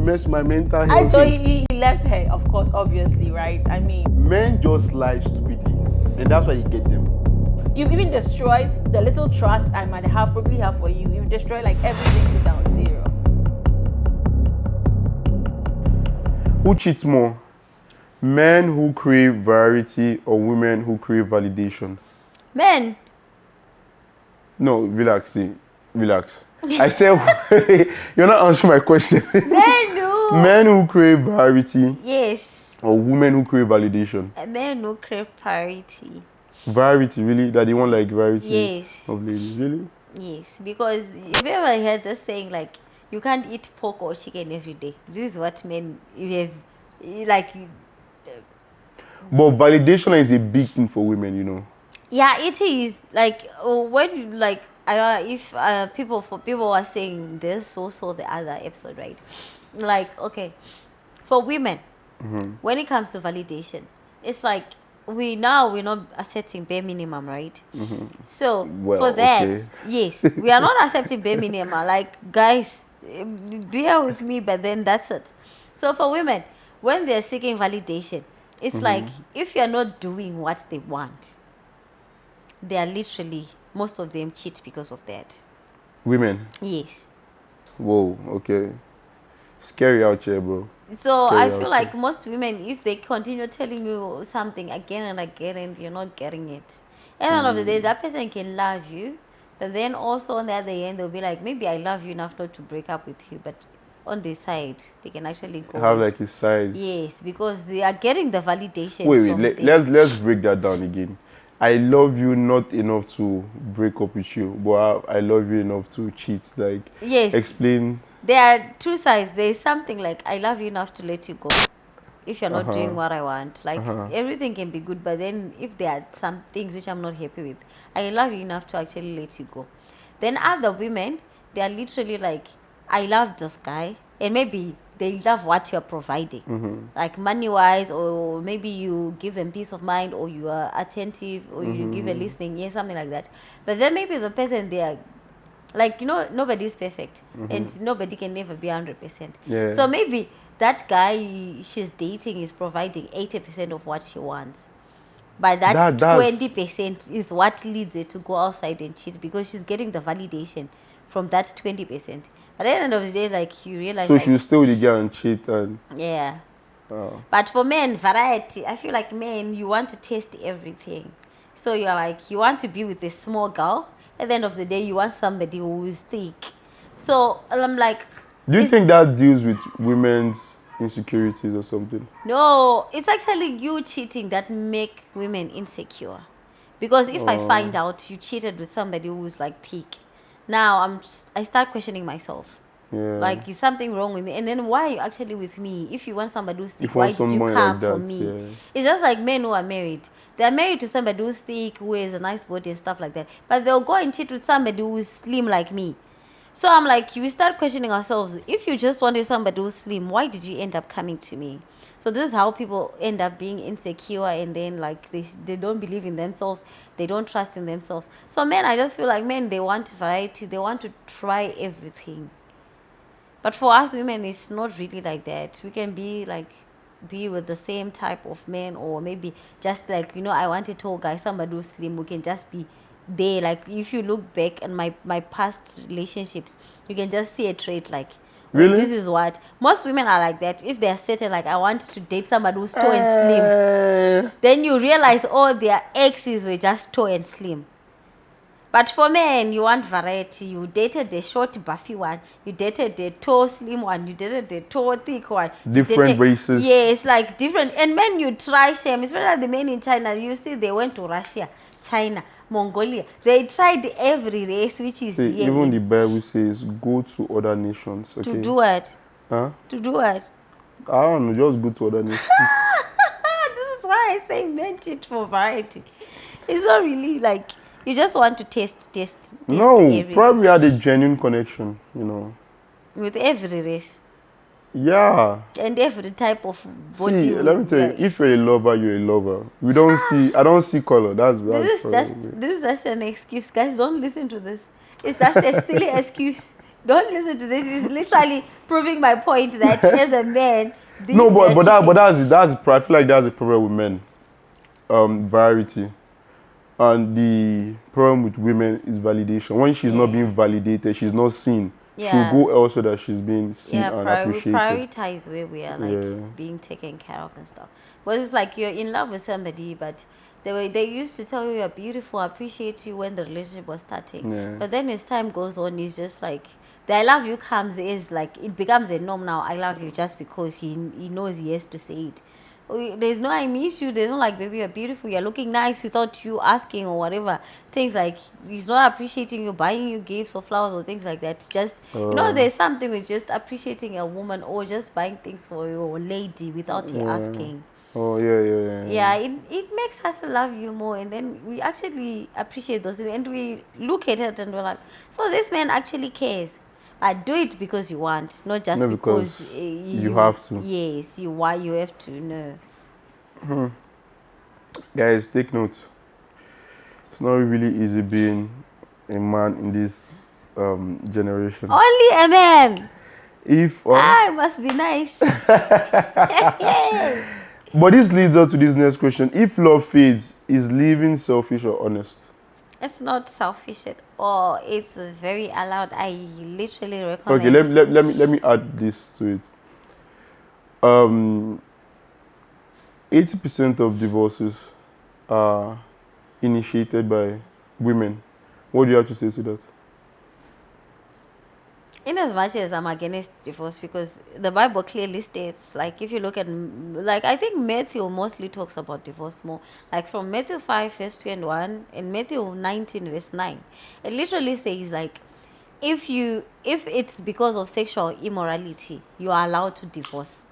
mess my mental health. I thought he left her, of course, obviously, right? I mean, Men just lie stupidly, and that's why you get them. you've even destroyed the little trust I might probably have for you. You've destroyed like everything to down zero. Who cheats more? Men who crave variety or women who crave validation? Men. No, relax, see. Relax. I said, you're not answering my question. Men do. Men who crave variety Yes. or women who crave validation? Men who crave priority. Variety, really? That they want like variety Yes. of ladies, really? Yes, because if you ever heard the saying like you can't eat pork or chicken every day. This is what men you have like. But validation is a big thing for women, you know. Yeah, it is like when you, like I don't know if people are saying this also the other episode, right? Like okay, for women, when it comes to validation, it's like we're not accepting bare minimum, right? So Well, for that, okay. yes, we are not accepting bare minimum. Like guys, bear with me, but then that's it. So for women, when they're seeking validation, it's like if you're not doing what they want, they are literally, most of them cheat because of that. Women. Yes. Whoa, okay. Scary out here, bro. So Scary I out feel here. like most women, if they continue telling you something again and again and you're not getting it, at the end of the day, that person can love you, but then also on the other end, they'll be like, maybe I love you enough not to break up with you, but on the side, they can actually go Have and- like a side. Yes, because they are getting the validation. Wait, from let's break that down again. I love you not enough to break up with you, but I love you enough to cheat. Like, Yes. explain. There are two sides. There is something like I love you enough to let you go if you're not doing what I want. Like everything can be good, but then if there are some things which I'm not happy with, I love you enough to actually let you go. Then other women, they are literally like, I love this guy, and maybe they love what you're providing, like money wise, or maybe you give them peace of mind, or you are attentive, or you give a listening, yeah, something like that. But then maybe the person they are like, you know, nobody's perfect and nobody can never be 100%. Yeah. So maybe that guy she's dating is providing 80% of what she wants. But that 20% is what leads her to go outside and cheat, because she's getting the validation from that 20%. But at the end of the day, like, you realize, So like, she'll stay with the girl and cheat and... yeah. Oh. But for men, variety. I feel like men, you want to taste everything. So you're like, you want to be with a small girl. At the end of the day, you want somebody who is thick. So I'm like... Do you think that deals with women's insecurities or something? No, it's actually you cheating that make women insecure. Because if I find out you cheated with somebody who's like thick, now I start questioning myself. Yeah. Like, is something wrong with me? And then why are you actually with me? If you want somebody who's thick, If you why want did you someone come like that, for me? yeah. It's just like men who are married. They're married to somebody who's thick, who has a nice body and stuff like that. But they'll go and cheat with somebody who's slim like me. So I'm like, we start questioning ourselves. If you just wanted somebody who's slim, why did you end up coming to me? So this is how people end up being insecure, and then like they don't believe in themselves. They don't trust in themselves. So men, I just feel like men, they want variety. They want to try everything. But for us women, it's not really like that. We can be with the same type of men, or maybe just like, you know, I want a tall guy, somebody who's slim. We can just be there. Like, if you look back in my past relationships, you can just see a trait like, Really? this is what most women are like that. If they're certain, like, I want to date somebody who's tall and slim, then you realize all their exes were just tall and slim. But for men, you want variety. You dated the short, buffy one. You dated the tall, slim one. You dated the tall, thick one. Different races. Yes, like different. And men, you try them. Especially the men in China. You see, they went to Russia, China, Mongolia. They tried every race, which is... See, even the Bible says, go to other nations. Okay? To do what? Huh? To do what? I don't know, just go to other nations. This is why I say men cheat for variety. It's not really like... You just want to taste No, everything. probably had a genuine connection, you know. With every race. Yeah. And every type of body. See, let me tell you, if you're a lover, you're a lover. I don't see color. This is just an excuse, guys. Don't listen to this. It's just a silly excuse. Don't listen to this. It's literally proving my point that as a man, No, if you're cheating- I feel like that's the problem with men. Variety. And the problem with women is validation. When she's not being validated, she's not seen. Yeah. She'll go elsewhere that she's being seen yeah, and we appreciated. prioritize where we are like Yeah. being taken care of and stuff. But it's like you're in love with somebody, but they used to tell you you're beautiful, appreciate you when the relationship was starting. Yeah. But then as time goes on, it's just like the I love you comes is like it becomes a norm now. I love you just because he knows he has to say it. There's no I miss you. There's no like, baby, you're beautiful. You're looking nice without you asking or whatever. Things like he's not appreciating you, buying you gifts or flowers or things like that. Just there's something with just appreciating a woman or just buying things for your lady without her asking. Oh yeah. Yeah, it makes us love you more, and then we actually appreciate those things, and we look at it and we're like, so this man actually cares. I do it because you want, not just No, because because you have to. Yes, you have to know. Guys, take note. It's not really easy being a man in this generation. Only a man. If It must be nice. but this leads us to this next question. If love fades, is living selfish or honest? It's not selfish at all. It's very allowed. I literally recommend. Okay, let me add this to it. 80% of divorces are initiated by women. What do you have to say to that? In as much as I'm against divorce, because the Bible clearly states, like if you look at, like I think Matthew mostly talks about divorce more, like from Matthew 5 verse 21 and Matthew 19 verse 9, it literally says like, if it's because of sexual immorality, you are allowed to divorce,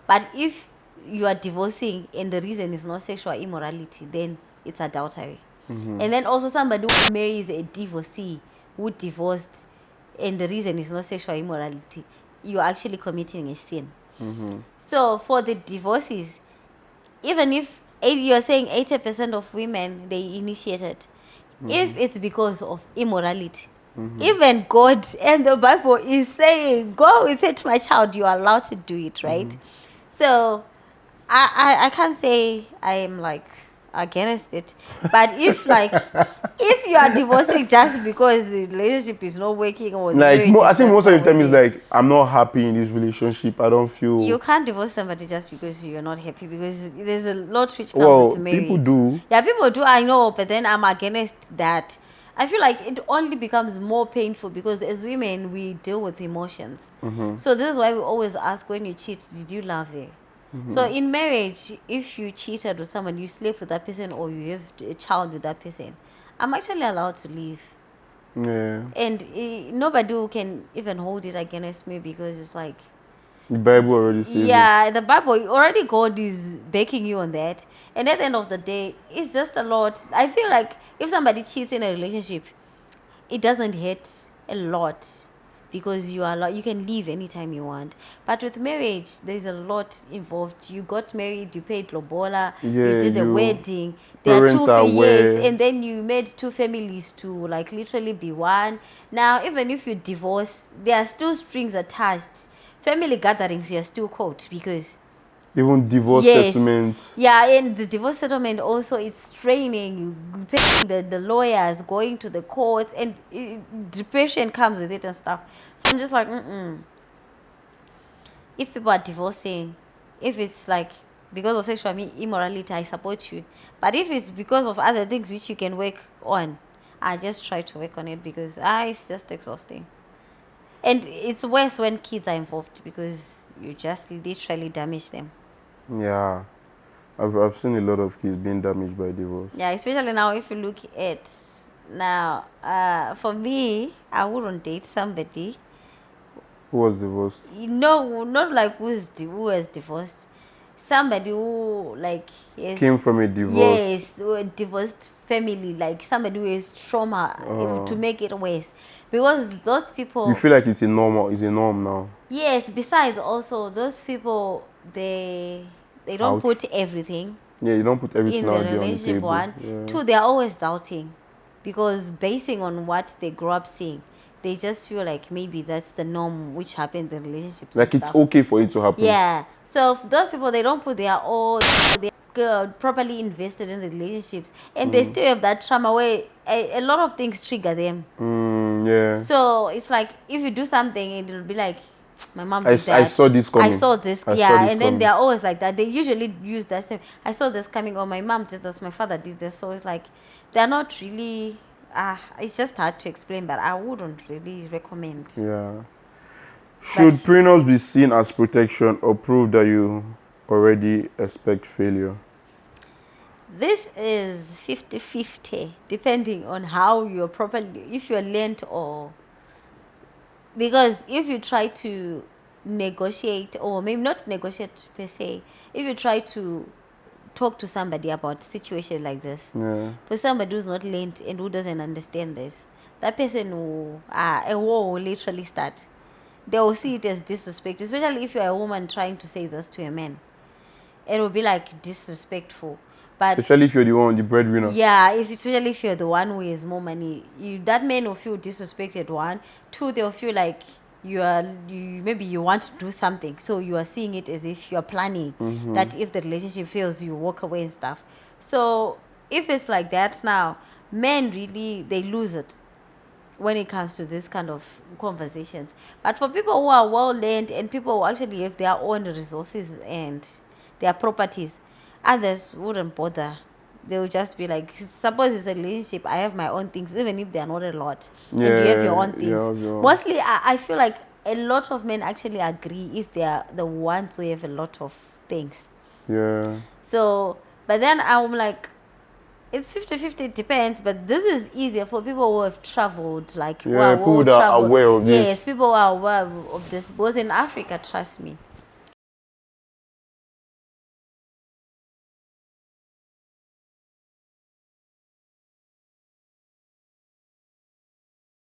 but if you are divorcing and the reason is not sexual immorality, then it's adultery. And then also somebody who marries a divorcee who divorced and the reason is not sexual immorality, you're actually committing a sin. So for the divorces, even if you're saying 80% of women, they initiate it, if it's because of immorality, even God and the Bible is saying, go with it, my child, you are allowed to do it, right? So I can't say I am like against it, but if you are divorcing just because the relationship is not working or the Like marriage I is think just most of the not time it's working, like I'm not happy in this relationship. I don't feel. you can't divorce somebody just because you're not happy, because there's a lot which comes Well, with marriage. people do. Yeah, people do, I know, but then I'm against that. I feel like it only becomes more painful because as women we deal with emotions. So this is why we always ask, when you cheat, did you love her? So in marriage, if you cheated with someone, you sleep with that person or you have a child with that person, I'm actually allowed to leave. Yeah. And nobody who can even hold it against me, because it's like, The Bible already says it. yeah, the Bible already, God is backing you on that. And at the end of the day, it's just a lot. I feel like if somebody cheats in a relationship, it doesn't hurt a lot because you can leave anytime you want. But with marriage, there's a lot involved. You got married, you paid lobola, you Yeah, did a you- wedding. There are parents are years, aware. and then you made two families to like literally be one. Now, even if you divorce, there are still strings attached. Family gatherings, you're still caught because Even divorce Yes. settlements. yeah, and the divorce settlement also, it's straining. You pay the lawyers, going to the courts, and depression comes with it and stuff. So I'm just like, if people are divorcing, if it's like because of sexual immorality, I support you. But if it's because of other things which you can work on, I just try to work on it, because it's just exhausting. And it's worse when kids are involved, because you just literally damage them. Yeah. I've seen a lot of kids being damaged by divorce. Yeah, especially now if you look at now, for me, I wouldn't date somebody. Who was divorced? No, not like who was divorced. Somebody who like Came from a divorce. Yes, a divorced family, like somebody who is trauma to make it worse. Because those people, You feel like it's a norm now. yes, besides also those people, they don't Ouch. put everything Yeah, you don't put everything in out the there on the relationship. table. One, Yeah. two, they're always doubting, because basing on what they grew up seeing, they just feel like maybe that's the norm which happens in relationships. Like and it's stuff. okay for it to happen. Yeah. So those people, they don't put their all, they're properly invested in the relationships, and they still have that trauma where a lot of things trigger them. Yeah. So it's like if you do something, it'll be like, my mom I did that. saw this coming. I saw this. I saw Yeah, this and then coming. they're always like that. They usually use that same. I saw this coming, or my mom did this, my father did this. So it's like they're not really. It's just hard to explain, but I wouldn't really recommend. Yeah. Should prenups be seen as protection or proof that you already expect failure? This is 50-50, depending on how you're properly, if you're lent or, because if you try to negotiate, or maybe not negotiate per se, if you try to talk to somebody about situation like this, Yeah. for somebody who's not lent and who doesn't understand this, that person will, a war will literally start. They will see it as disrespect, especially if you're a woman trying to say this to a man. It will be like disrespectful. But Especially if you're the one, the breadwinner. yeah, especially if you're the one who has more money, that man will feel disrespected. 1, 2, they'll feel like maybe you want to do something, so you are seeing it as if you're planning that if the relationship fails, you walk away and stuff. So if it's like that, now men really, they lose it when it comes to this kind of conversations. But for people who are well learned and people who actually have their own resources and their properties, others wouldn't bother. They would just be like, suppose it's a relationship, I have my own things, even if they're not a lot. And you have your own things. yeah. Mostly, I feel like a lot of men actually agree if they are the ones who have a lot of things. Yeah. So, but then I'm like, it's 50-50, it depends, but this is easier for people who have traveled, like Yeah, people that are aware of this. Yes, people who are aware of this. Because in Africa, trust me,